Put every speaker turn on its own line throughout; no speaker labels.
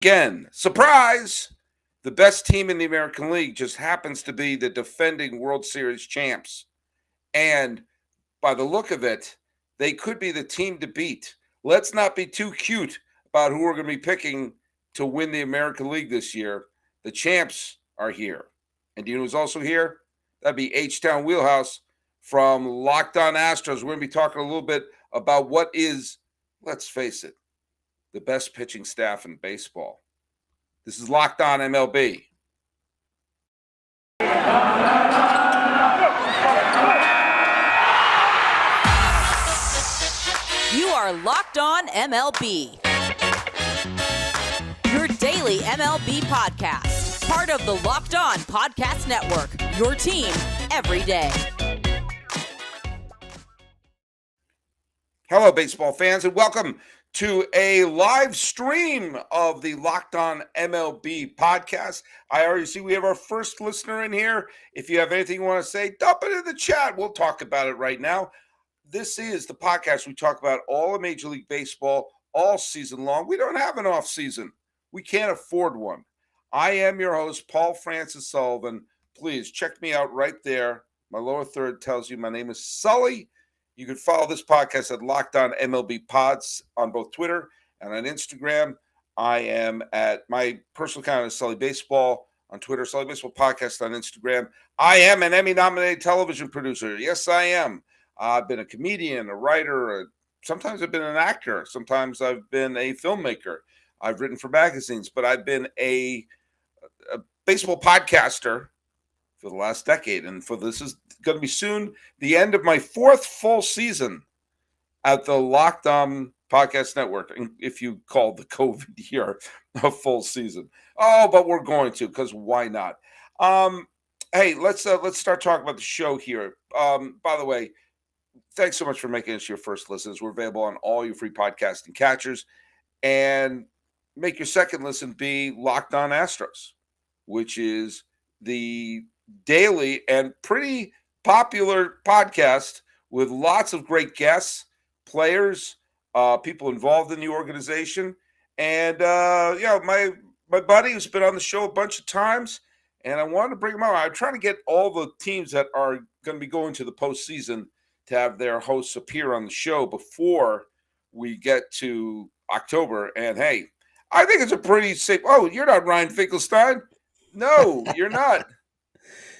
Again, surprise! The best team in the American League just happens to be the defending World Series champs. And by the look of it, they could be the team to beat. Let's not be too cute about who we're going to be picking to win the American League this year. The champs are here. And do you know who's also here? That'd be H-Town Wheelhouse from Locked On Astros. We're going to be talking a little bit about what is, let's face it, the best pitching staff in baseball. This is Locked On MLB.
You are Locked On MLB. Your daily MLB podcast. Part of the Locked On Podcast Network. Your team every day.
Hello, baseball fans, and welcome to a live stream of the Locked On MLB podcast. I already see we have our first listener in here. If you have anything you want to say, dump it in the chat. We'll talk about it right now. This is the podcast we talk about all of Major League Baseball all season long. We don't have an off season. We can't afford one. I am your host, Paul Francis Sullivan. Please check me out right there. My lower third tells you my name is Sully. You can follow this podcast at Locked On MLB Pods on both Twitter and on Instagram. I am at my personal account is Sully Baseball on Twitter, Sully Baseball Podcast on Instagram. I am an Emmy-nominated television producer. Yes, I am. I've been a comedian, a writer. Sometimes I've been an actor. Sometimes I've been a filmmaker. I've written for magazines, but I've been a baseball podcaster for the last decade. And for this is going to be soon the end of my fourth full season at the Locked On Podcast Network, if you call the COVID year a full season. Oh, but we're going to, because why not? Hey, let's start talking about the show here. By the way, thanks so much for making us your first listens. We're available on all your free podcasting catchers. And make your second listen be Locked On Astros, which is the daily and pretty popular podcast with lots of great guests, players, people involved in the organization. And, my buddy who's been on the show a bunch of times, and I wanted to bring him out. I'm trying to get all the teams that are going to be going to the postseason to have their hosts appear on the show before we get to October. And hey, I think it's a pretty safe. Oh, you're not Ryan Finkelstein. No, you're not.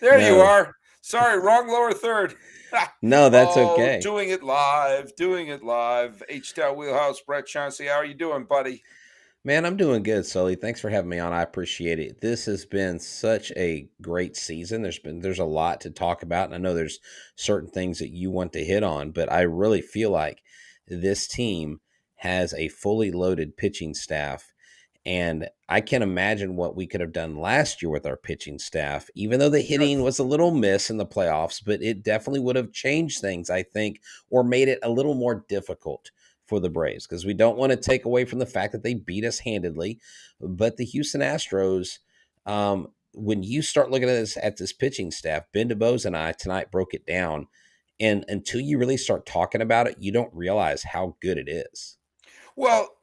There you are. Sorry, wrong lower third.
No, that's okay.
Doing it live. H-Town Wheelhouse, Brett Chancey. How are you doing, buddy?
Man, I'm doing good, Sully. Thanks for having me on. I appreciate it. This has been such a great season. There's a lot to talk about, and I know there's certain things that you want to hit on, but I really feel like this team has a fully loaded pitching staff, and I can imagine what we could have done last year with our pitching staff, even though the hitting was a little miss in the playoffs, but it definitely would have changed things, I think, or made it a little more difficult for the Braves, because we don't want to take away from the fact that they beat us handedly. But the Houston Astros, when you start looking at this pitching staff, Ben DuBose and I tonight broke it down, and until you really start talking about it, you don't realize how good it is.
Well,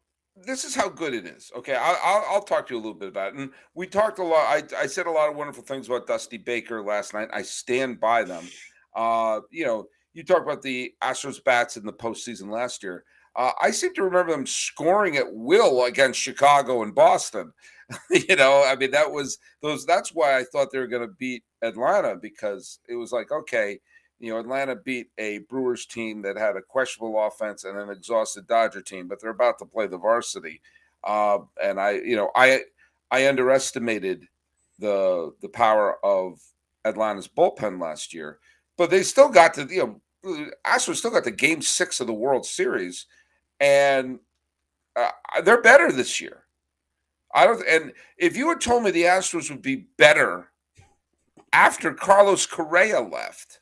this is how good it is. Okay, I'll talk to you a little bit about it. And we talked a lot. I said a lot of wonderful things about Dusty Baker last night. I stand by them. You talk about the Astros bats in the postseason last year. I seem to remember them scoring at will against Chicago and Boston. That was those. That's why I thought they were going to beat Atlanta, because it was like, okay, Atlanta beat a Brewers team that had a questionable offense and an exhausted Dodger team, but they're about to play the varsity. And I underestimated the power of Atlanta's bullpen last year, but they still got to, Astros still got to Game 6 of the World Series. And they're better this year. And if you had told me the Astros would be better after Carlos Correa left,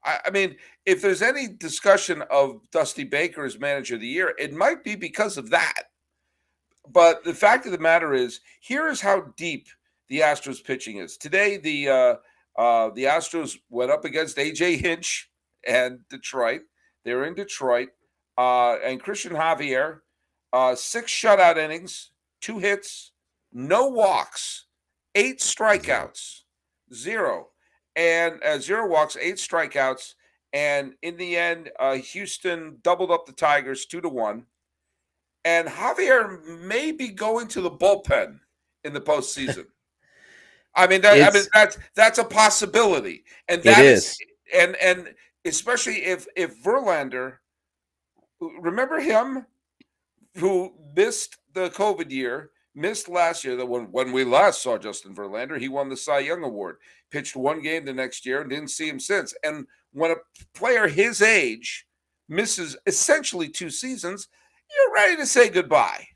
I mean, if there's any discussion of Dusty Baker as manager of the year, it might be because of that. But the fact of the matter is, here is how deep the Astros pitching is. Today, the Astros went up against A.J. Hinch and Detroit. They're in Detroit. And Christian Javier, 6 shutout innings, 2 hits, no walks, 8 strikeouts, zero, and 0 walks, 8 strikeouts. And in the end, Houston doubled up the Tigers 2-1. And Javier may be going to the bullpen in the postseason. I mean,
It's
that's a possibility, and
it
that is,
is.
and especially if Verlander, remember him, who missed the COVID year, missed last year. That when we last saw Justin Verlander, he won the Cy Young Award, pitched 1 game the next year, and didn't see him since. And when a player his age misses essentially 2 seasons, you're ready to say goodbye.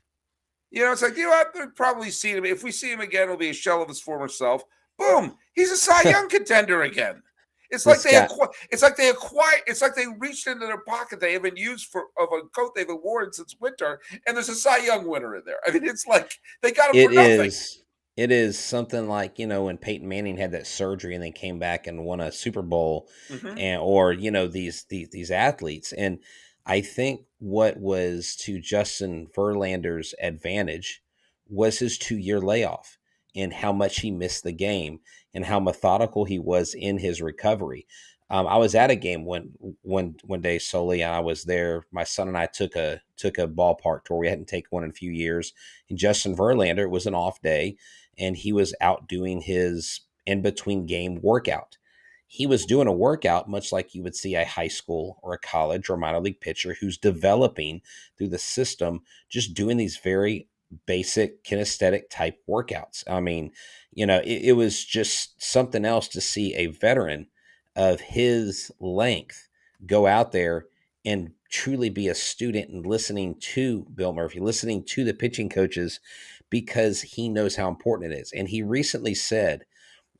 It's like, I've probably seen him. If we see him again, it'll be a shell of his former self. Boom, he's a Cy Young contender again. It's like
This guy.
It's like they acquired. It's like they reached into their pocket they haven't used of a coat they've worn since winter, and there's a Cy Young winner in there. I mean, it's like they got him for nothing.
It is something like, when Peyton Manning had that surgery and then came back and won a Super Bowl,
Mm-hmm.
or these athletes. And I think what was to Justin Verlander's advantage was his 2-year layoff and how much he missed the game and how methodical he was in his recovery. I was at a game one day solely, and I was there. My son and I took a ballpark tour. We hadn't taken one in a few years. And Justin Verlander, it was an off day, and he was out doing his in between game workout. He was doing a workout much like you would see a high school or a college or minor league pitcher who's developing through the system, just doing these very basic kinesthetic type workouts. I mean, it was just something else to see a veteran of his length go out there and truly be a student and listening to Bill Murphy, listening to the pitching coaches, because he knows how important it is. And he recently said,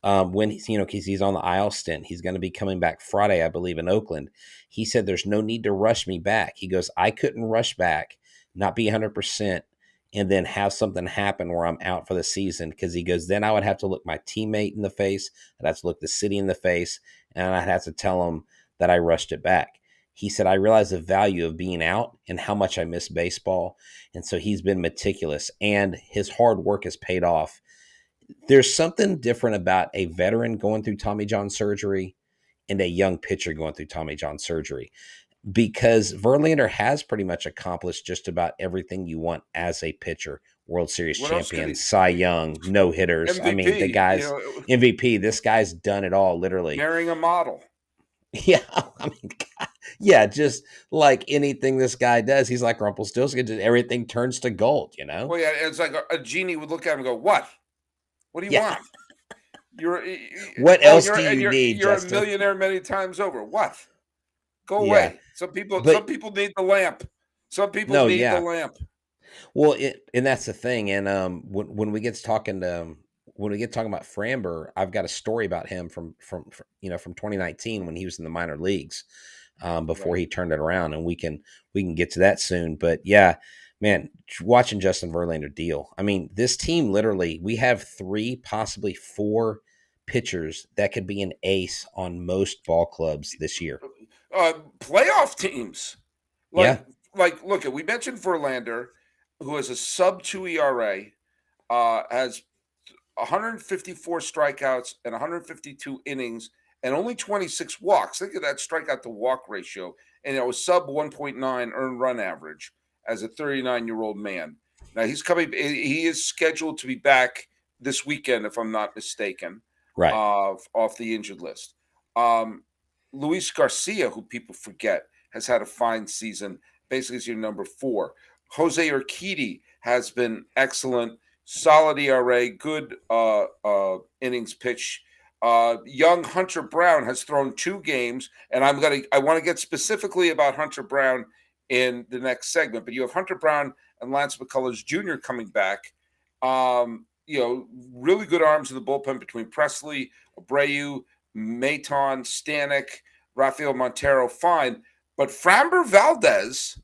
when because he's on the IL stint, he's going to be coming back Friday, I believe, in Oakland. He said, "There's no need to rush me back." He goes, "I couldn't rush back, not be 100%, and then have something happen where I'm out for the season." Because he goes, then I would have to look my teammate in the face, I'd have to look the city in the face, and I'd have to tell them that I rushed it back. He said, "I realize the value of being out and how much I miss baseball." And so he's been meticulous, and his hard work has paid off. There's something different about a veteran going through Tommy John surgery and a young pitcher going through Tommy John surgery, because Verlander has pretty much accomplished just about everything you want as a pitcher. World Series
What else could
champion,
he?
Cy Young, no hitters. I mean, the
MVP,
guy's MVP. This guy's done it all, literally.
marrying a model.
Yeah, I mean, God, yeah, just like anything this guy does, he's like Rumpelstiltskin. Just everything turns to gold,
Well, yeah, it's like a genie would look at him and go, "What? What do you
Yeah.
want? You're
What else do you need,
You're
Justin?
a millionaire many times over. What? Go
Yeah.
away." Some people need the lamp. Some people
No,
need
yeah.
the lamp.
Well, and that's the thing. And when we get to talking about Framber, I've got a story about him from 2019 when he was in the minor leagues, before
Right.
he turned it around, and we can get to that soon. But yeah, man, watching Justin Verlander deal. I mean, this team literally, we have 3, possibly 4 pitchers that could be an ace on most ball clubs this year.
Playoff teams.
Yeah.
Look, we mentioned Verlander, who has a sub-2 ERA, has 154 strikeouts and 152 innings and only 26 walks. Think of that strikeout to walk ratio. And it was sub 1.9 earned run average as a 39-year-old man. Now he is scheduled to be back this weekend, if I'm not mistaken,
Right.
off the injured list. Luis Garcia, who people forget, has had a fine season. Basically, is your number 4. Jose Urquidy has been excellent, solid ERA, good innings pitch. Young Hunter Brown has thrown 2 games, and I want to get specifically about Hunter Brown in the next segment. But you have Hunter Brown and Lance McCullers Jr. coming back. Really good arms in the bullpen between Presley, Abreu, Maton, Stanek, Rafael Montero, fine. But Framber Valdez,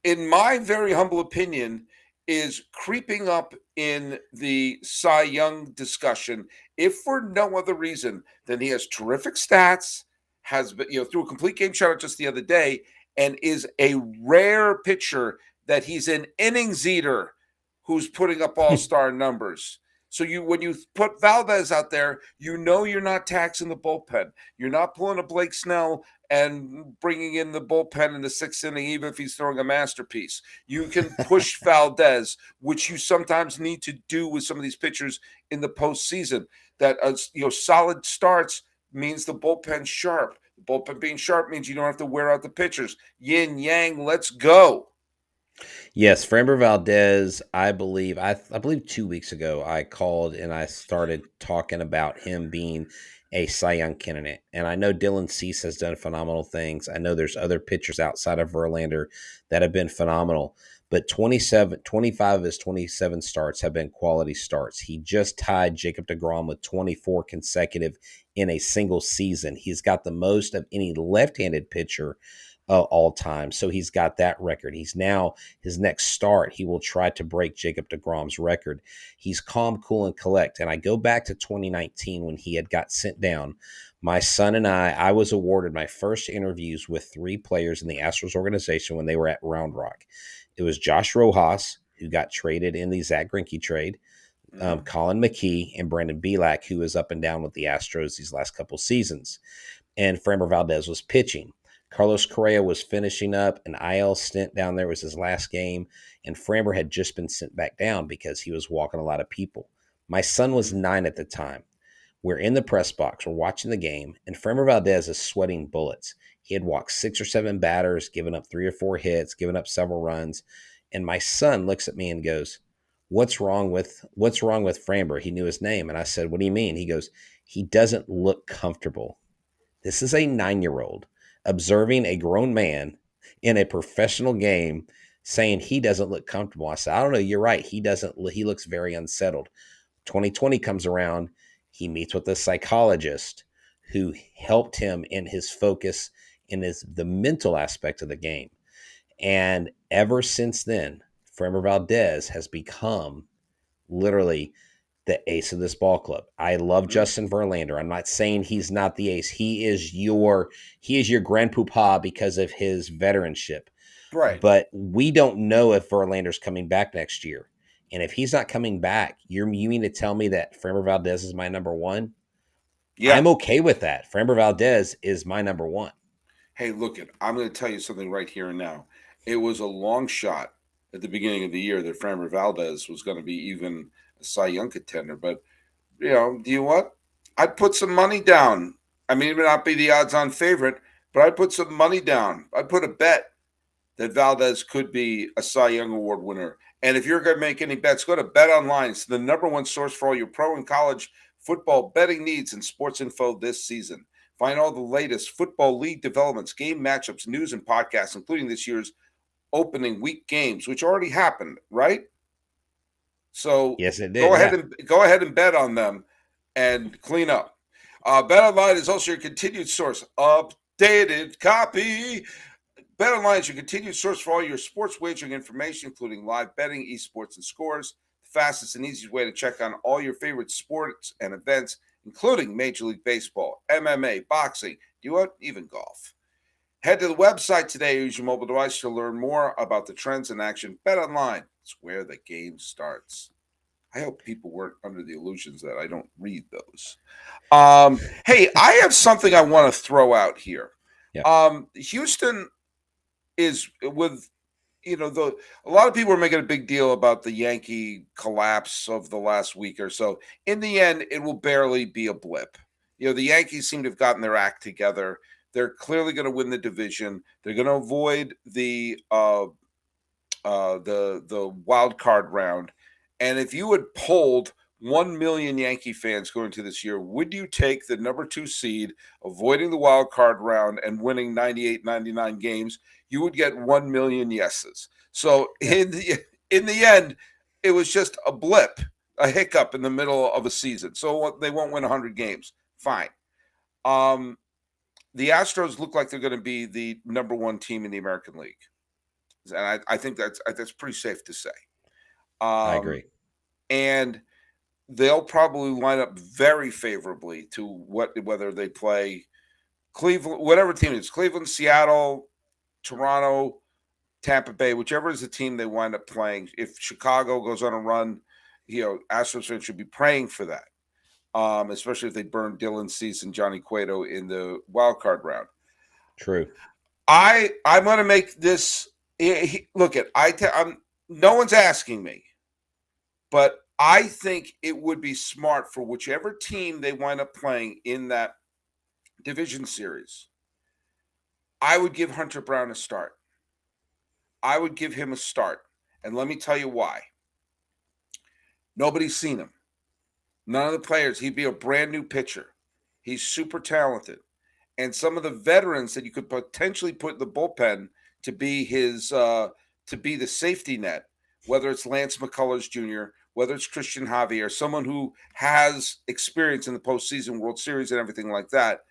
in my very humble opinion, is creeping up in the Cy Young discussion, if for no other reason than he has terrific stats, has been, threw a complete game shutout just the other day, and is a rare pitcher that he's an innings eater who's putting up all-star numbers. So when you put Valdez out there, you're not taxing the bullpen. You're not pulling a Blake Snell and bringing in the bullpen in the sixth inning, even if he's throwing a masterpiece. You can push Valdez, which you sometimes need to do with some of these pitchers in the postseason. That solid starts means the bullpen's sharp. The bullpen being sharp means you don't have to wear out the pitchers. Yin yang, let's go.
Yes, Framber Valdez, I believe 2 weeks ago I called and I started talking about him being a Cy Young candidate. And I know Dylan Cease has done phenomenal things. I know there's other pitchers outside of Verlander that have been phenomenal. But 25 of his 27 starts have been quality starts. He just tied Jacob deGrom with 24 consecutive in a single season. He's got the most of any left-handed pitcher all time. So he's got that record. He's now, his next start, he will try to break Jacob deGrom's record. He's calm, cool, and collect. And I go back to 2019 when he had got sent down. My son and I was awarded my first interviews with 3 players in the Astros organization when they were at Round Rock. It was Josh Rojas, who got traded in the Zach Greinke trade, Colin McKee, and Brandon Bielak, who was up and down with the Astros these last couple seasons. And Framber Valdez was pitching. Carlos Correa was finishing up an IL stint down there. It was his last game, and Framber had just been sent back down because he was walking a lot of people. My son was 9 at the time. We're in the press box. We're watching the game, and Framber Valdez is sweating bullets. He had walked 6 or 7 batters, given up 3 or 4 hits, given up several runs. And my son looks at me and goes, what's wrong with Framber? He knew his name. And I said, what do you mean? He goes, he doesn't look comfortable. This is a 9-year-old observing a grown man in a professional game saying he doesn't look comfortable. I said, I don't know. You're right. He looks very unsettled. 2020 comes around. He meets with a psychologist who helped him in his focus in the mental aspect of the game. And ever since then, Framber Valdez has become literally the ace of this ball club. I love Justin Verlander. I'm not saying he's not the ace. He is your grandpapa because of his veteranship.
Right.
But we don't know if Verlander's coming back next year. And if he's not coming back, you mean to tell me that Framber Valdez is my number 1? Yeah. I'm okay with that. Framber Valdez is my number 1.
Hey, look, I'm going to tell you something right here and now. It was a long shot at the beginning of the year that Framber Valdez was going to be even a Cy Young contender. But, do you know what? I'd put some money down. I mean, it may not be the odds-on favorite, but I'd put some money down. I'd put a bet that Valdez could be a Cy Young Award winner. And if you're going to make any bets, go to BetOnline. It's the number 1 source for all your pro and college football betting needs and sports info this season. Find all the latest football league developments, game matchups, news, and podcasts, including this year's opening week games, which already happened, right? So
yes, it did.
Go ahead and bet on them and clean up. BetOnline is also your continued source. Updated copy. BetOnline is your continued source for all your sports wagering information, including live betting, esports, and scores. The fastest and easiest way to check on all your favorite sports and events, including Major League Baseball, MMA, boxing, even golf. Head to the website today. Use your mobile device to learn more about the trends in action. BetOnline. It's where the game starts. I hope people weren't under the illusions that I don't read those. Hey, I have something I want to throw out here. Yeah. Houston is with, a lot of people are making a big deal about the Yankee collapse of the last week or so. In the end, it will barely be a blip. The Yankees seem to have gotten their act together. They're clearly going to win the division. They're going to avoid the wild card round. And if you had polled 1 million Yankee fans going into this year, would you take the number 2 seed, avoiding the wild card round and winning 98, 99 games? You would get 1 million yeses. So in the end, it was just a blip, a hiccup in the middle of a season. So they won't win 100 games. Fine. The Astros look like they're going to be the number 1 team in the American League. And I think that's pretty safe to say.
I agree.
And they'll probably line up very favorably to whether they play Cleveland, whatever team it is, Cleveland, Seattle, Toronto, Tampa Bay, whichever is the team they wind up playing. If Chicago goes on a run, Astros fans should be praying for that. Especially if they burn Dylan Cease and Johnny Cueto in the wild card round.
True.
I'm going to make this. Look at no one's asking me, but I think it would be smart for whichever team they wind up playing in that division series. I would give Hunter Brown a start. I would give him a start, and let me tell you why. Nobody's seen him. None of the players. He'd be a brand new pitcher. He's super talented. And some of the veterans that you could potentially put in the bullpen to be the safety net, whether it's Lance McCullers Jr., whether it's Christian Javier, someone who has experience in the postseason, World Series, and everything like that,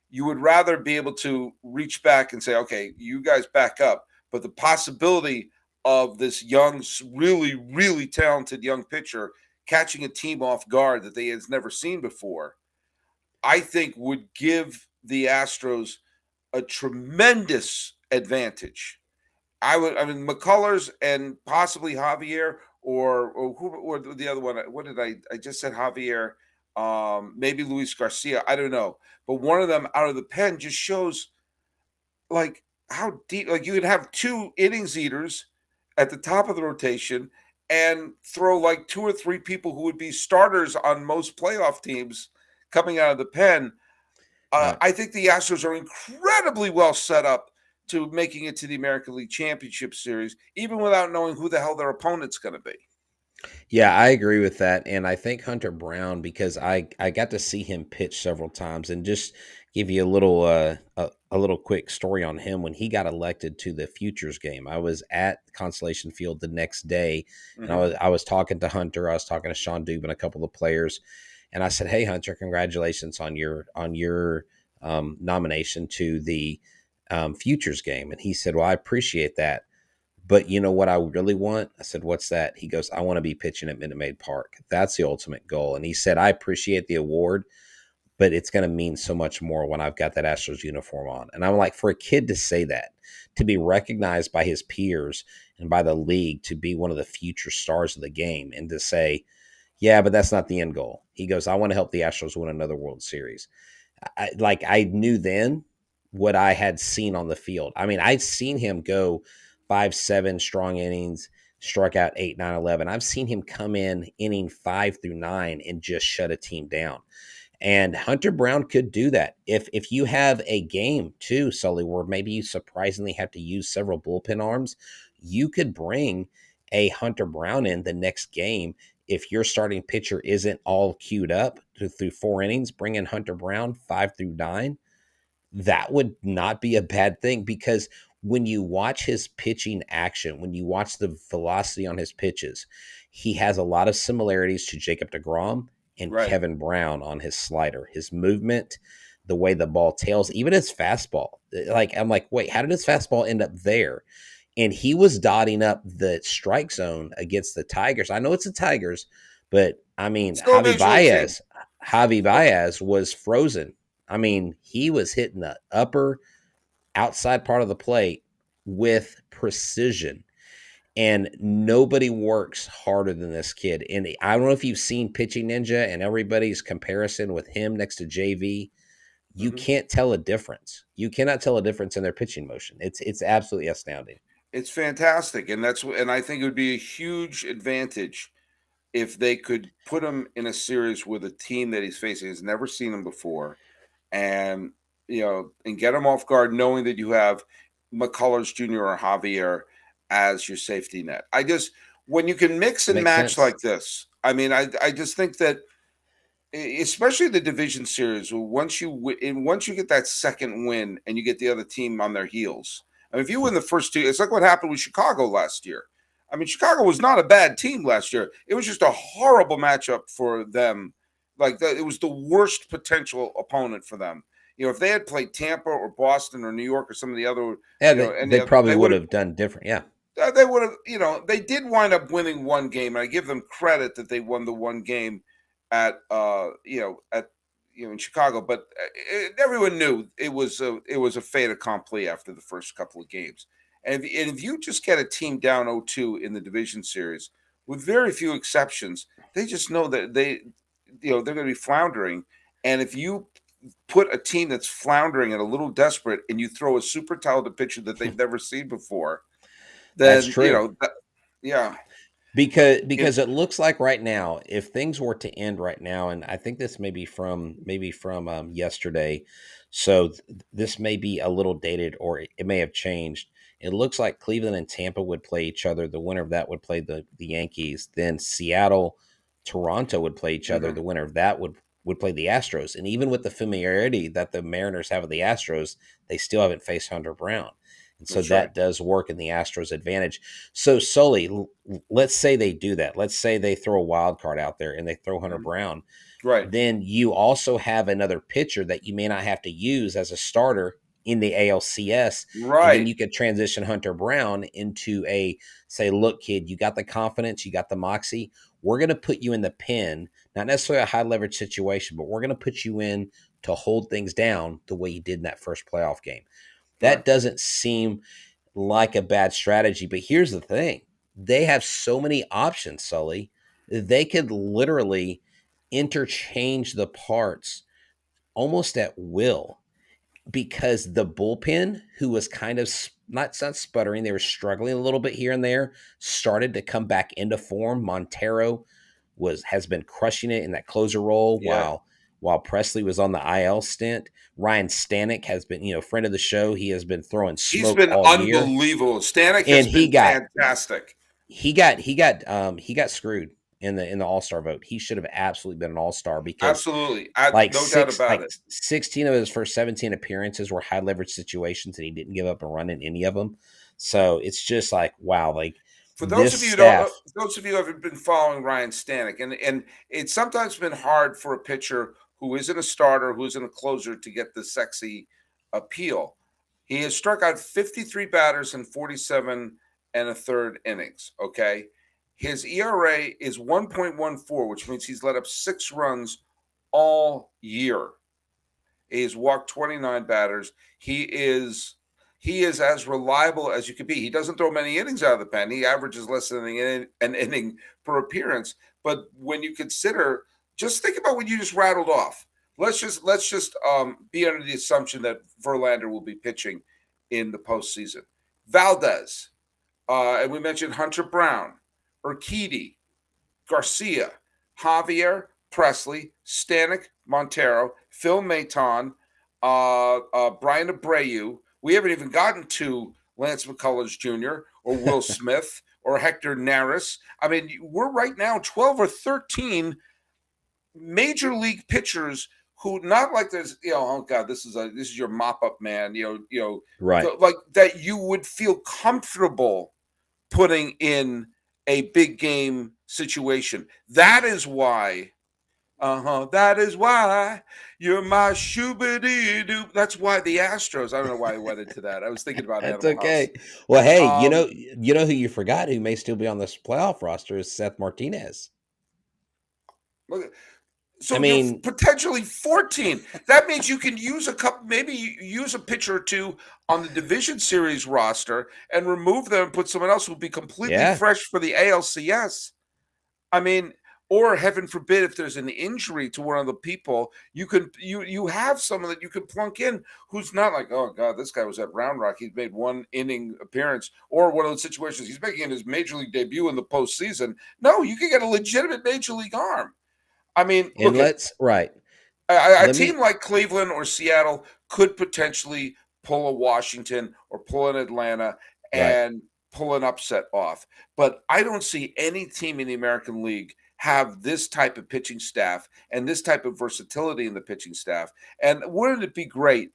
you would rather be able to reach back and say, okay, you guys back up. But the possibility of this young, really, really talented young pitcher catching a team off guard that they has never seen before, I think would give the Astros a tremendous advantage. McCullers and possibly Javier or the other one. What did I just said Javier, maybe Luis Garcia. I don't know. But one of them out of the pen just shows like how deep, like you could have two innings eaters at the top of the rotation and throw like two or three people who would be starters on most playoff teams coming out of the pen. I think the Astros are incredibly well set up to making it to the American League Championship Series, even without knowing who the hell their opponent's going to be.
Yeah, I agree with that. And I think Hunter Brown, because I got to see him pitch several times, and just give you a little quick story on him. When he got elected to the Futures game, I was at Constellation Field the next day, and I was talking to Hunter, I was talking to Sean Dubin, a couple of players, and I said, "Hey Hunter, congratulations on your nomination to the Futures game." And he said, "Well, I appreciate that. But you know what I really want?" I said, "What's that?" He goes, "I want to be pitching at Minute Maid Park. That's the ultimate goal." And he said, "I appreciate the award, but it's going to mean so much more when I've got that Astros uniform on." And I'm like, for a kid to say that, to be recognized by his peers and by the league to be one of the future stars of the game, and to say, "Yeah, but that's not the end goal." He goes, "I want to help the Astros win another World Series." I knew then what I had seen on the field. I mean, I'd seen him go 5-7 strong innings, struck out 8, 9, 11. I've seen him come in inning 5 through 9 and just shut a team down. And Hunter Brown could do that. If you have a game too, Sully, where maybe you surprisingly have to use several bullpen arms, you could bring a Hunter Brown in the next game. If your starting pitcher isn't all queued up through 4 innings, bring in Hunter Brown 5 through 9. That would not be a bad thing, because when you watch his pitching action, when you watch the velocity on his pitches, he has a lot of similarities to Jacob deGrom and
Right.
Kevin Brown on his slider, his movement, the way the ball tails, even his fastball. I'm like, wait, how did his fastball end up there? And he was dotting up the strike zone against the Tigers. I know it's the Tigers, but I mean,
Still
Javi Baez was frozen. I mean, he was hitting the upper outside part of the plate with precision. And nobody works harder than this kid. And I don't know if you've seen Pitching Ninja and everybody's comparison with him next to JV. You can't tell a difference. You cannot tell a difference in their pitching motion. It's absolutely astounding.
It's fantastic, and I think it would be a huge advantage if they could put him in a series with a team that he's facing has never seen him before, and and get him off guard, knowing that you have McCullers Jr. or Javier as your safety net. When you can mix and
Makes
match
sense.
like this, I mean, I just think that, especially the division series, once you get that second win and you get the other team on their heels. I mean, if you win the first 2, it's like what happened with Chicago last year. I mean, Chicago was not a bad team last year. It was just a horrible matchup for them. It was the worst potential opponent for them. If they had played Tampa or Boston or New York or some of the other,
Yeah, they probably would have done different. Yeah.
They would have, they did wind up winning one game, and I give them credit that they won the one game at in Chicago, but everyone knew it was a fait accompli after the first couple of games. And if you just get a team down 0-2 in the division series, with very few exceptions, they just know that they're going to be floundering. And if you put a team that's floundering and a little desperate, and you throw a super talented pitcher that they've never seen before,
That's
then
true.
yeah.
Because it looks like right now, if things were to end right now, and I think this may be from yesterday, so this may be a little dated, or it may have changed. It looks like Cleveland and Tampa would play each other. The winner of that would play the Yankees. Then Seattle, Toronto would play each other.
Mhm.
The winner of that would play the Astros. And even with the familiarity that the Mariners have with the Astros, they still haven't faced Hunter Brown. And so
That's right.
that does work in the Astros' advantage. So, Sully, let's say they do that. Let's say they throw a wild card out there and they throw Hunter
Mhm.
Brown.
Right.
Then you also have another pitcher that you may not have to use as a starter in the ALCS. And then
Right.
you could transition Hunter Brown into say, look, kid, you got the confidence, you got the moxie. We're going to put you in the pen, not necessarily a high leverage situation, but we're going to put you in to hold things down the way you did in that first playoff game. That
Right.
doesn't seem like a bad strategy. But here's the thing, they have so many options, Sully. They could literally interchange the parts almost at will, because the bullpen, who was kind of not sputtering, they were struggling a little bit here and there, started to come back into form. Montero has been crushing it in that closer role,
Yeah.
while Presley was on the IL stint. Ryan Stanek has been, friend of the show. He has been throwing
He's
smoke
been
all year,
unbelievable. Stanek
and
has been fantastic.
he got screwed in the All-Star vote. He should have absolutely been an All-Star, because
Absolutely.
like
No doubt about it.
16 of his first 17 appearances were high leverage situations, and he didn't give up a run in any of them. So it's just like, wow, like
For those
this
of you who don't know,
staff.
those of you who haven't been following Ryan Stanek, and it's sometimes been hard for a pitcher who isn't a starter, who isn't a closer, to get the sexy appeal. He has struck out 53 batters in 47 and a third innings. Okay. His ERA is 1.14, which means he's let up 6 runs all year. He's walked 29 batters. He is as reliable as you could be. He doesn't throw many innings out of the pen. He averages less than an inning per appearance. But when you consider, just think about what you just rattled off. Let's just be under the assumption that Verlander will be pitching in the postseason. Valdez, and we mentioned Hunter Brown, Urquidy, Garcia, Javier, Presley, Stanek, Montero, Phil Maton, Brian Abreu. We haven't even gotten to Lance McCullers Jr. or Will Smith or Hector Neris. I mean, we're right now 12 or 13 major league pitchers who, not like there's, oh God, this is your mop up man,
Right.
like that you would feel comfortable putting in a big game situation. That is why. That is why you're my shoobity doo. That's why the Astros. I don't know why I went into that. I was thinking about
That's
Animal House.
okay. Well, hey,
Um,
who you forgot, who may still be on this playoff roster, is Seth Martinez.
look,
I
so you're
mean,
potentially 14. That means you can use a couple, maybe you use a pitcher or two on the division series roster and remove them and put someone else who will be completely
yeah,
fresh for the ALCS. I mean, or heaven forbid, if there's an injury to one of the people, you have someone that you could plunk in who's not like, oh God, this guy was at Round Rock. He's made one inning appearance, or one of those situations he's making his major league debut in the postseason. No, you can get a legitimate major league arm. I mean,
and
look at
right.
a
Let
team
me
like Cleveland or Seattle could potentially pull a Washington or pull an Atlanta
right.
and pull an upset off. But I don't see any team in the American League have this type of pitching staff and this type of versatility in the pitching staff. And wouldn't it be great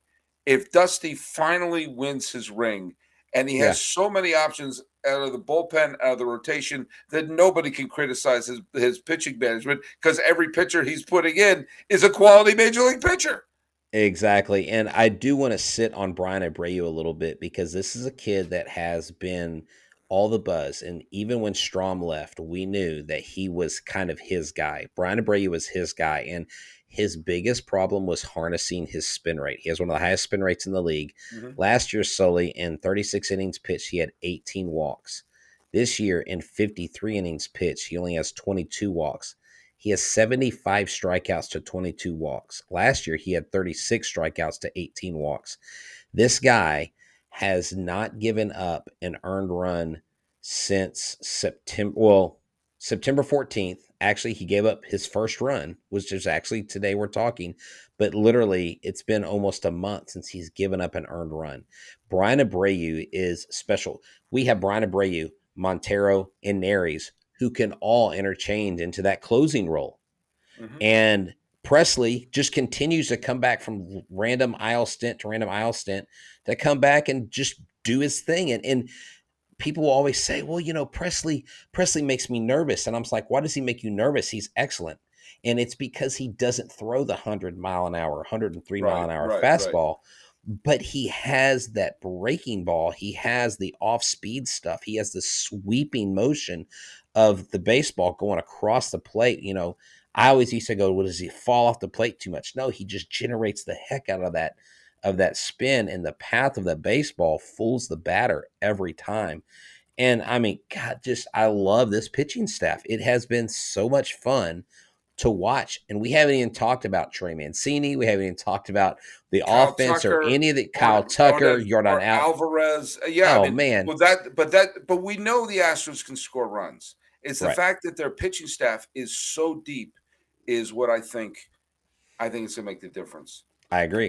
if Dusty finally wins his ring and he
Yeah.
has so many options out of the bullpen, out of the rotation, that nobody can criticize his pitching management, because every pitcher he's putting in is a quality major league pitcher.
Exactly. And I do want to sit on Brian Abreu a little bit, because this is a kid that has been all the buzz. And even when Strom left, we knew that he was kind of his guy. Brian Abreu was his guy. And His biggest problem was harnessing his spin rate. He has one of the highest spin rates in the league.
Mm-hmm.
Last year, Sully, in 36 innings pitched, he had 18 walks. This year, in 53 innings pitched, he only has 22 walks. He has 75 strikeouts to 22 walks. Last year, he had 36 strikeouts to 18 walks. This guy has not given up an earned run since September 14th. Actually, he gave up his first run, which is actually today we're talking, but literally it's been almost a month since he's given up an earned run. Brian Abreu is special. We have Brian Abreu, Montero, and Neris who can all interchange into that closing role.
Mm-hmm.
And Presley just continues to come back from random aisle stint to random aisle stint to come back and just do his thing. And people will always say, well, Presley makes me nervous. And I'm like, why does he make you nervous? He's excellent. And it's because he doesn't throw the 100-mile-an-hour, 103-mile-an-hour fastball, but he has that breaking ball. He has the off-speed stuff. He has the sweeping motion of the baseball going across the plate. I always used to go, well, does he fall off the plate too much? No, he just generates the heck out of that spin, and the path of the baseball fools the batter every time. And I mean, God, I love this pitching staff. It has been so much fun to watch. And we haven't even talked about Trey Mancini. We haven't even talked about the
Kyle
offense
Tucker,
or any of the Kyle Tucker, Jordan
Alvarez. Yeah,
oh man.
Well, but we know the Astros can score runs. It's the fact that their pitching staff is so deep is what I think it's gonna make the difference.
I agree.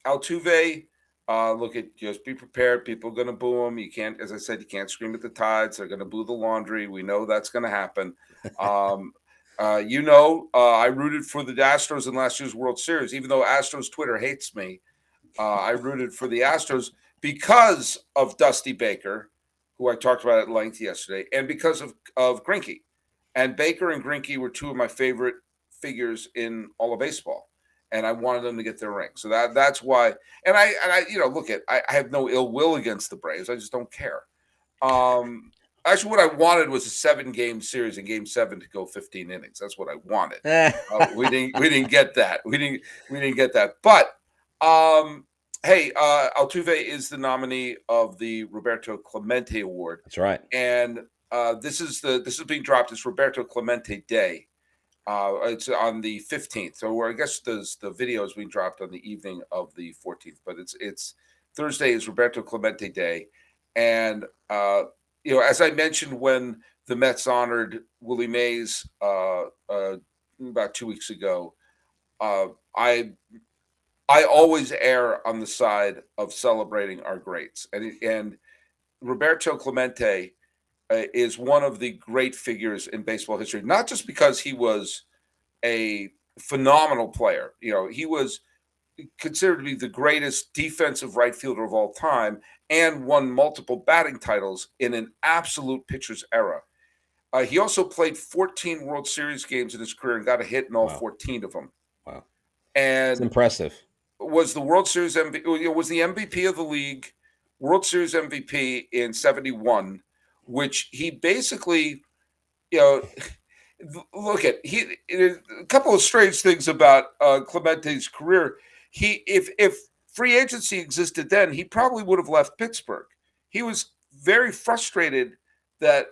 Altuve, just be prepared. People are going to boo him. You can't, as I said, you can't scream at the tides. They're going to boo the laundry. We know that's going to happen. I rooted for the Astros in last year's World Series, even though Astros Twitter hates me. I rooted for the Astros because of Dusty Baker, who I talked about at length yesterday, and because of Greinke. And Baker and Greinke were two of my favorite figures in all of baseball. And I wanted them to get their ring. So that's why. And I have no ill will against the Braves. I just don't care. Actually, what I wanted was a 7-game series in Game 7 to go 15 innings. That's what I wanted. We didn't get that. We didn't get that. But hey, Altuve is the nominee of the Roberto Clemente Award.
That's right.
And this is being dropped. It's Roberto Clemente Day. It's on the 15th, so I guess the video is being dropped on the evening of the 14th. But it's Thursday is Roberto Clemente Day, and as I mentioned when the Mets honored Willie Mays about 2 weeks ago, I always err on the side of celebrating our greats, and Roberto Clemente is one of the great figures in baseball history, not just because he was a phenomenal player. He was considered to be the greatest defensive right fielder of all time and won multiple batting titles in an absolute pitcher's era. He also played 14 World Series games in his career and got a hit in all 14 of them.
Wow.
And
it's impressive.
Was the World Series MVP, was the MVP of the league, World Series MVP in 71, which he basically, look at a couple of strange things about Clemente's career. If free agency existed then, he probably would have left Pittsburgh. He was very frustrated that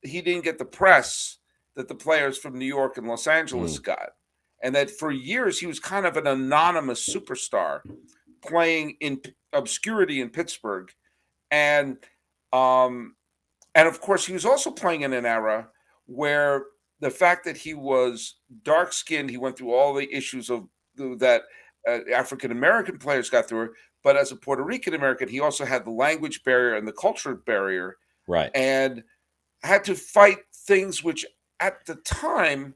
he didn't get the press that the players from New York and Los Angeles got, and that for years he was kind of an anonymous superstar playing in obscurity in Pittsburgh, and of course, he was also playing in an era where the fact that he was dark-skinned, he went through all the issues of that African-American players got through. But as a Puerto Rican-American, he also had the language barrier and the culture barrier.
Right.
And had to fight things which at the time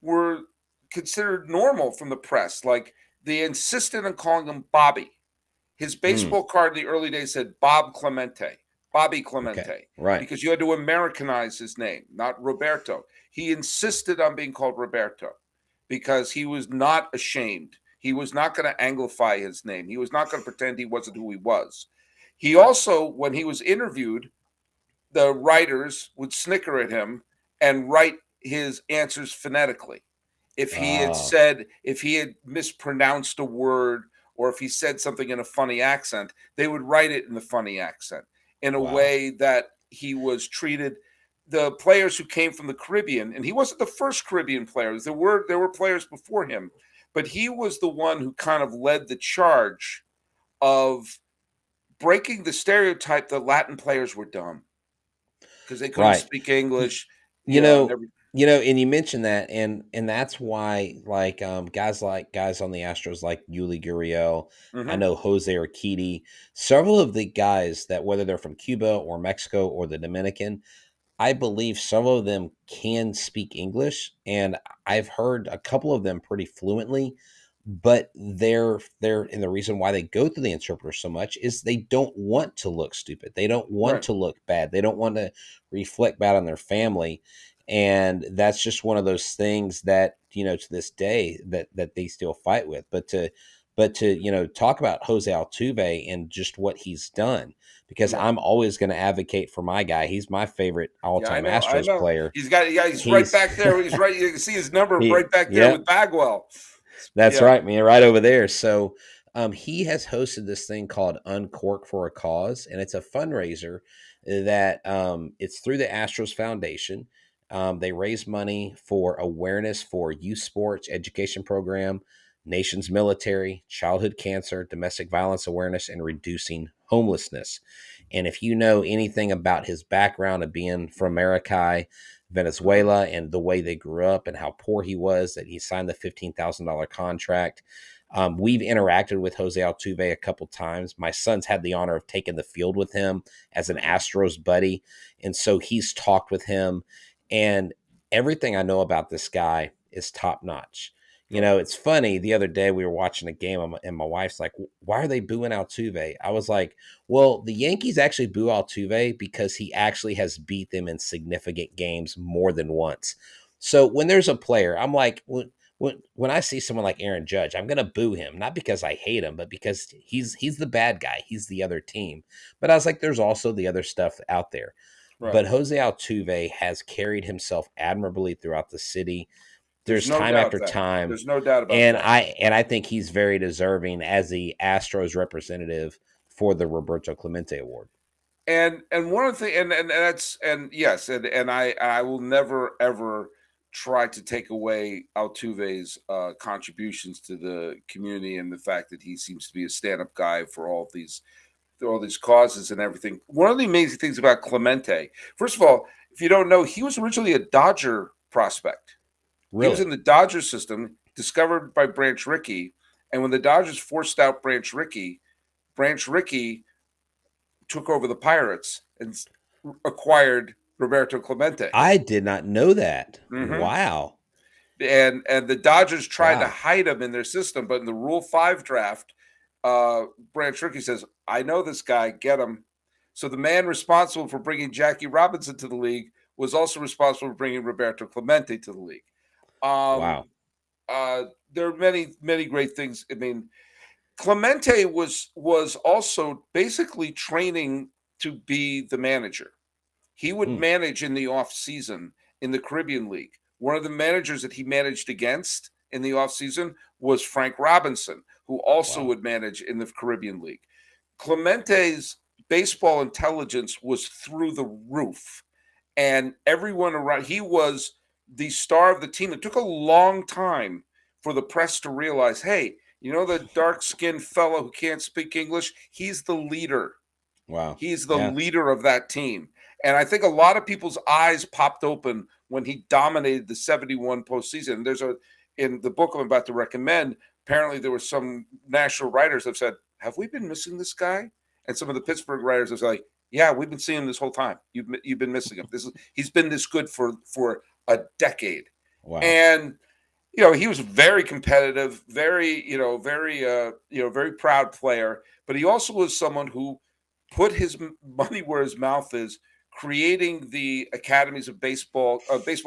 were considered normal from the press. Like they insisted on calling him Bobby. His baseball card in the early days said Bob Clemente. Bobby Clemente,
right? Because
you had to Americanize his name, not Roberto. He insisted on being called Roberto because he was not ashamed. He was not going to anglify his name. He was not going to pretend he wasn't who he was. He also, when he was interviewed, the writers would snicker at him and write his answers phonetically. if
Oh,
he had mispronounced a word, or if he said something in a funny accent, they would write it in the funny accent in a
wow.
way that he was treated. The players who came from the Caribbean, and he wasn't the first Caribbean player. There were players before him, but he was the one who kind of led the charge of breaking the stereotype that Latin players were dumb because they couldn't
Right.
speak
Y-
English,
You
and
know,
everything.
and you mentioned that, and that's why guys on the Astros like Yuli Gurriel, I
Hmm.
know Jose Urquidy, several of the guys that whether they're from Cuba or Mexico or the Dominican, I believe some of them can speak English, and I've heard a couple of them pretty fluently. But they're and the reason why they go through the interpreter so much is they don't want to look stupid. They don't want
Right.
to look bad. They don't want to reflect bad on their family, and that's just one of those things that to this day that they still fight with. But to talk about Jose Altuve and just what he's done, because
Yeah.
I'm always going to advocate for my guy. He's my favorite
Yeah, I
all-time
know. I
Astros
know.
player.
He's got. Yeah, he's right
He's
back there. He's right. You can see his number
he
right back there
yeah,
with Bagwell.
that's
Yeah.
right, man, right over there. So he has hosted this thing called Uncork for a Cause, and it's a fundraiser that it's through the Astros Foundation. They raise money for awareness for youth sports education program, nation's military, childhood cancer, domestic violence awareness, and reducing homelessness. And if you know anything about his background of being from Maracay,
Hmm.
Venezuela, and the way they grew up and how poor he was, that he signed the $15,000 contract. We've interacted with Jose Altuve a couple times. My son's had the honor of taking the field with him as an
Hmm.
Astros buddy. And so he's talked with him. And everything I know about this guy is top notch.
Right.
It's funny. The other day we were watching a game, and my wife's like, "Why are they booing Altuve?" I was like, "Well, the Yankees actually boo Altuve because he actually has beat them in significant games more than once." So when there's a player, I'm like, when I see someone like Aaron Judge, I'm gonna boo him, not because I hate him, but because he's the bad guy. He's the other team. But I was like, there's also the other stuff out there.
Right.
But Jose Altuve has carried himself admirably throughout the city.
There's
There's
no
time
doubt
after
that.
time,
There's no doubt about
and
that.
I think he's very deserving as the Astros representative for the Roberto Clemente Award.
And one of the and that's and yes, and I will never ever try to take away Altuve's contributions to the community and the fact that he seems to be a stand-up guy for all these causes and everything. One of the amazing things about Clemente, first of all, if you don't know, he was originally a Dodger prospect. He was
Really?
in the Dodger system, discovered by Branch Rickey, and when the Dodgers forced out Branch Rickey took over the Pirates and acquired Roberto Clemente.
I did not know that.
Hmm.
Wow.
And the Dodgers tried to
Wow.
hide him in their system, but in the Rule 5 draft, Branch Rickey says, "I know this guy, get him." So the man responsible for bringing Jackie Robinson to the league was also responsible for bringing Roberto Clemente to the league. Um,
Wow.
there are many great things. I mean, Clemente was also basically training to be the manager. He would
Hmm.
manage in the off season in the Caribbean League. One of the managers that he managed against in the off season was Frank Robinson, who also
Wow.
would manage in the Caribbean League. Clemente's baseball intelligence was through the roof, and everyone around, he was the star of the team. It took a long time for the press to realize, hey, the dark-skinned fellow who can't speak English, he's the leader.
Wow.
He's the
Yeah.
leader of that team. And I think a lot of people's eyes popped open when he dominated the 71 postseason. In the book I'm about to recommend, apparently there were some national writers that said, have we been missing this guy? And some of the Pittsburgh writers have like, yeah, we've been seeing him this whole time. You've been missing him. He's been this good for a decade.
Wow.
And he was very competitive, very proud player, but he also was someone who put his money where his mouth is, creating the academies of baseball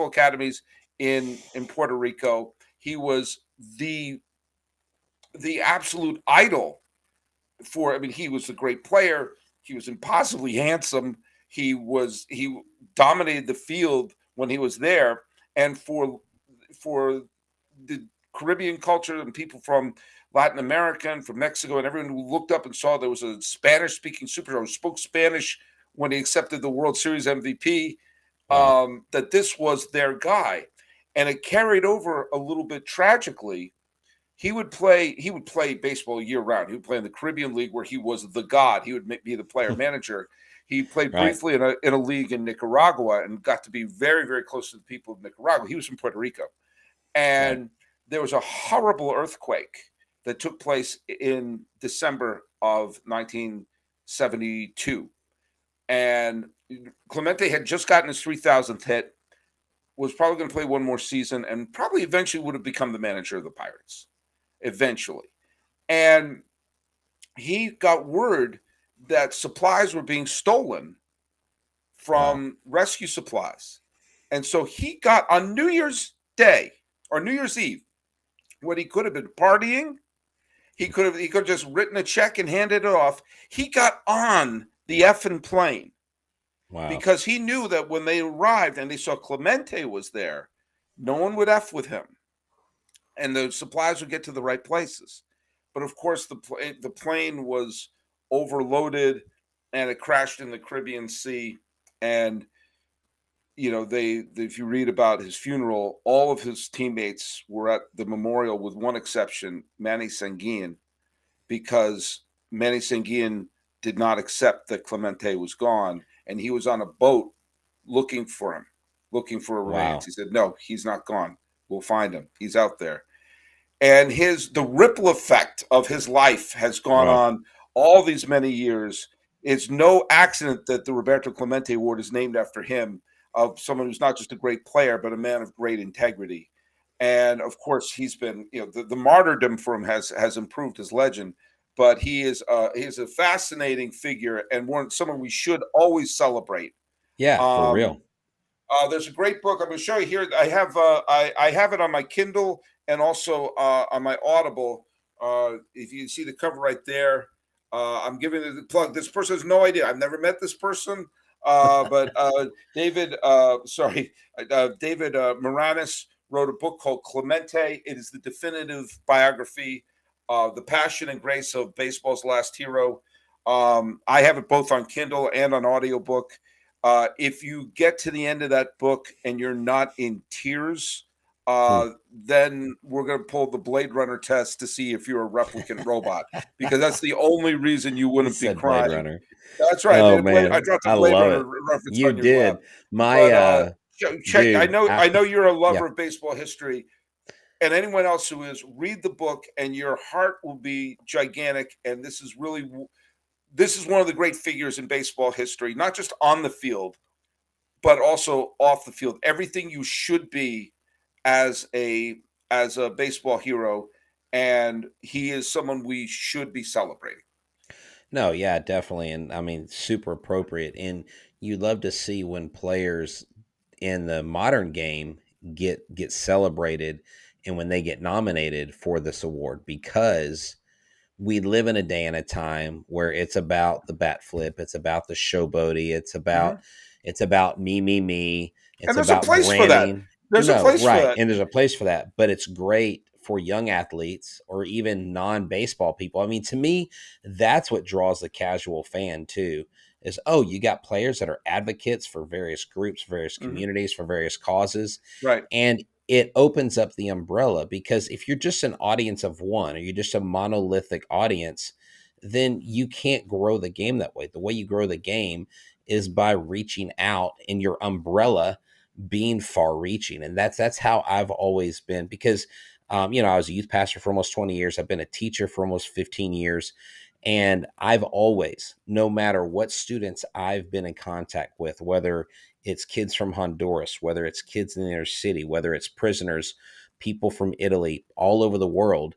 academies in Puerto Rico. He was the absolute idol for. I mean, he was a great player. He was impossibly handsome. He dominated the field when he was there, and for the Caribbean culture and people from Latin America and from Mexico and everyone who looked up and saw there was a Spanish-speaking superstar who spoke Spanish when he accepted the World Series MVP,
Wow.
that this was their guy. And it carried over a little bit tragically. He would play baseball year round. He would play in the Caribbean League where he was the god. He would be the player manager. He played
Right.
briefly in a league in Nicaragua and got to be very, very close to the people of Nicaragua. He was from Puerto Rico. And
Right.
there was a horrible earthquake that took place in December of 1972. And Clemente had just gotten his 3,000th hit, was probably going to play one more season, and probably eventually would have become the manager of the Pirates. Eventually. And he got word that supplies were being stolen from rescue supplies. And so he got on New Year's Day or New Year's Eve, when he could have been partying, he could have just written a check and handed it off. He got on the effing plane.
Wow.
Because he knew that when they arrived and they saw Clemente was there, no one would F with him. And the supplies would get to the right places. But of course, the plane was overloaded and it crashed in the Caribbean Sea. And, you know, if you read about his funeral, all of his teammates were at the memorial with one exception, Manny Sanguin, because Manny Sanguin did not accept that Clemente was gone. And he was on a boat looking for him, looking for a remains. He said, no, he's not gone. We'll find him. He's out there. And the ripple effect of his life has gone on all these many years. It's no accident that the Roberto Clemente Award is named after him, of someone who's not just a great player, but a man of great integrity. And of course, he's been, you know, the martyrdom for him has improved his legend. But he is a fascinating figure and someone we should always celebrate.
Yeah, for real.
There's a great book I'm going to show you here. I have it on my Kindle and also on my Audible. If you see the cover right there, I'm giving it the plug. This person has no idea. I've never met this person, but David Moranis wrote a book called Clemente. It is the definitive biography of the passion and grace of baseball's last hero. I have it both on Kindle and on audiobook. If you get to the end of that book and you're not in tears, then we're going to pull the Blade Runner test to see if you're a replicant robot, because that's the only reason you wouldn't be crying.
Blade Runner.
That's right.
Oh, man.
I dropped a
I
Blade
love
Runner
it.
reference
You
on your
did.
lap.
My
check.
dude,
I know you're a lover
yeah.
of baseball history, and anyone else who is, read the book, and your heart will be gigantic. And this is one of the great figures in baseball history, not just on the field, but also off the field. Everything you should be as a baseball hero, and he is someone we should be celebrating.
No, yeah, definitely. And I mean, super appropriate. And you love to see when players in the modern game get celebrated and when they get nominated for this award, because we live in a day and a time where it's about the bat flip, it's about the showboaty, it's about me. It's
And there's a
about
place for that.
branding.
There's a place for that.
And there's a place for that. But it's great for young athletes or even non-baseball people. I mean, to me, that's what draws the casual fan too, is, oh, you got players that are advocates for various groups, various communities, for various causes.
Right.
And it opens up the umbrella, because if you're just an audience of one, or you're just a monolithic audience, then you can't grow the game that way. The way you grow the game is by reaching out, and your umbrella being far reaching. And that's how I've always been, because I was a youth pastor for almost 20 years. I've been a teacher for almost 15 years. And I've always, no matter what students I've been in contact with, whether it's kids from Honduras, whether it's kids in the inner city, whether it's prisoners, people from Italy, all over the world,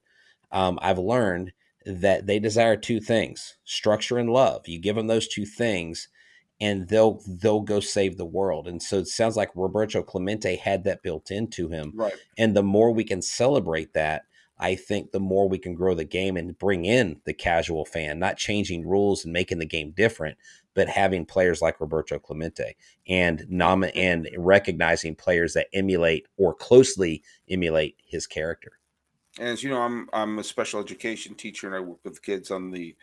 I've learned that they desire two things: structure and love. You give them those two things, and they'll go save the world. And so it sounds like Roberto Clemente had that built into him.
Right.
And the more we can celebrate that, I think the more we can grow the game and bring in the casual fan, not changing rules and making the game different, but having players like Roberto Clemente and recognizing players that emulate or closely emulate his character.
And as you know, I'm a special education teacher, and I work with kids on the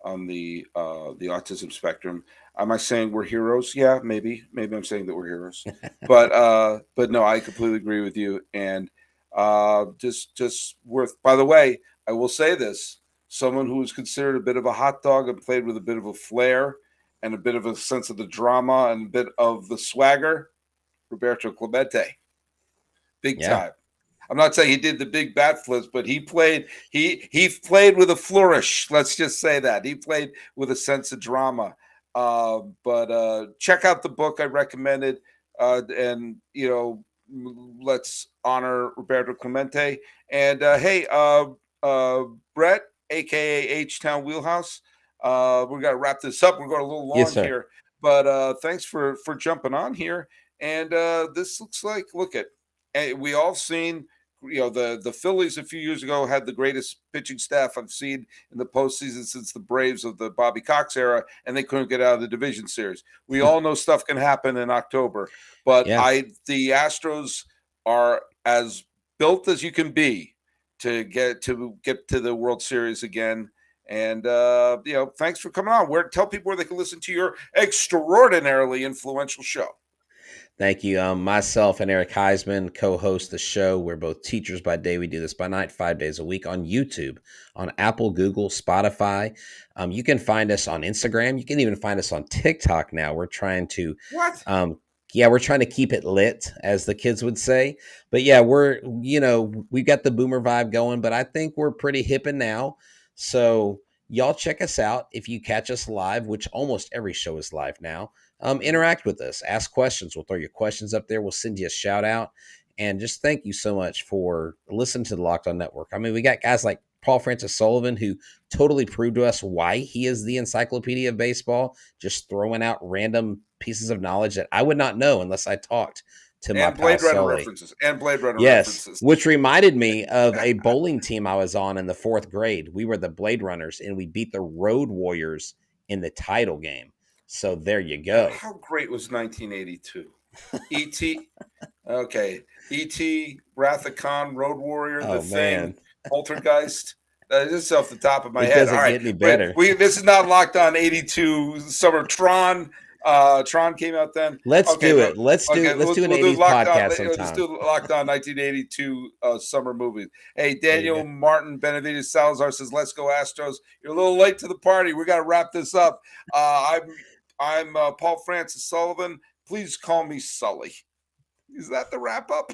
autism spectrum. Am I saying we're heroes? Yeah, maybe I'm saying that we're heroes, but no, I completely agree with you. And just worth. By the way, I will say this: someone who was considered a bit of a hot dog and played with a bit of a flair and a bit of a sense of the drama and a bit of the swagger, Roberto Clemente, big
Yeah.
time. I'm not saying he did the big bat flips, but he played with a flourish. Let's just say that he played with a sense of drama. But check out the book I recommended, and let's honor Roberto Clemente. And Brett, aka H-Town Wheelhouse. We're gonna wrap this up. We're going a little long here, but thanks for jumping on here. And this looks like we all seen. The Phillies a few years ago had the greatest pitching staff I've seen in the postseason since the Braves of the Bobby Cox era, and they couldn't get out of the division series. We all know stuff can happen in October, but the Astros are as built as you can be to get to the World Series again. And thanks for coming on. Tell people where they can listen to your extraordinarily influential show.
Thank you. Myself and Eric Heisman co-host the show. We're both teachers by day. We do this by night, 5 days a week on YouTube, on Apple, Google, Spotify. You can find us on Instagram. You can even find us on TikTok now. We're trying to we're trying to keep it lit, as the kids would say. But yeah, we've got the boomer vibe going, but I think we're pretty hip and now. So y'all check us out if you catch us live, which almost every show is live now. Interact with us, ask questions. We'll throw your questions up there. We'll send you a shout out. And just thank you so much for listening to the Locked On Network. I mean, we got guys like Paul Francis Sullivan, who totally proved to us why he is the encyclopedia of baseball, just throwing out random pieces of knowledge that I would not know unless I talked to my
Blade
pal
Runner
Sully.
references. And Blade Runner
references. Which reminded me of a bowling team I was on in the 4th grade. We were the Blade Runners, and we beat the Road Warriors in the title game. So there you go.
How great was 1982? E.T. Okay. E.T., Wrath of Khan, Road Warrior, The Thing, Poltergeist. Just off the top of my head.
Doesn't get any better.
This is not Locked On 82 summer. Tron came out then.
Let's do it. Let's do an 80s podcast sometime.
Let's do Locked On 1982 summer movies. Hey, Daniel Martin Benavides Salazar says, "Let's go Astros." You're a little late to the party. We got to wrap this up. I'm Paul Francis Sullivan. Please call me Sully. Is that the wrap up?